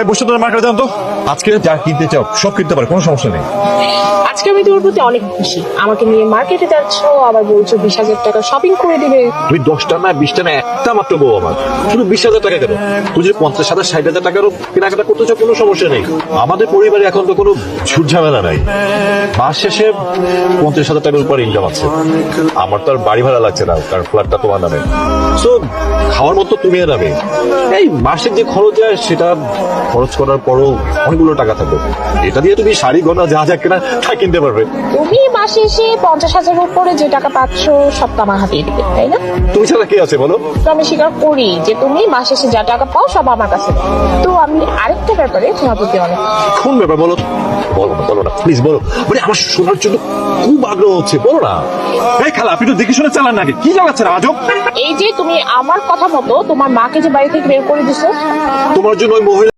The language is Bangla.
বসে তোর মার্কেটে যান তো, আজকে যা কিনতে চাও সব কিনতে পারে, কোনো সমস্যা নেই। আজকে আমি তোমার প্রতি অনেক খুশি। আমাকে নিয়ে মার্কেটে যাচ্ছ, আবার বলছো 20,000 টাকা শপিং করে দিবে। তুই 10টা না 20টা না একটা মাত্র বউ আমার, শুধু 20,000 টাকা কেন? তুই যদি 50,000 60,000 টাকারও কেনাকাটা করতে চাও কোনো সমস্যা নেই। আমাদের পরিবারে এখন তো কোনো ঝুট ঝামেলা নাই, মাস শেষে 50,000 টাকার উপর ইনকাম আছে। আমার তো আর বাড়ি ভাড়া লাগছে না, কারণ ফ্ল্যাটটা তোমার নামে। সো খাওয়ার মতো তুমি আর আমি, এই মাসের যে খরচ হয় সেটা খরচ করার পরও অনেকগুলো টাকা থাকবে, এটা দিয়ে তুমি শাড়ি গয়না যা যা কেনা তা কিনতে পারবে। তুমি মাসে এসে 50,000 উপরে যে টাকা পাচ্ছ সব তো আমার হাতেই দিবে, তাই না? তুমি ছাড়া কে আছে বলো? তো আমি স্বীকার করি যে তুমি মাসে এসে যা টাকা পাও সব আমার কাছে দাও। তো আমি আরেকটা ব্যাপারে তোমার প্রতি অনেক কোন ব্যাপার বলো? বলো না প্লিজ বলো, মানে আমার শোনার জন্য খুব আগ্রহ হচ্ছে, বলো না। এই খালা, আপনি তো দেখে শুনে চালান নাকি, কি চালাচ্ছেন আজব? এই যে তুমি আমার কথা মতো তোমার মাকে যে বাড়ি থেকে বের করে দিছো, তোমার জন্য ওই মহিলা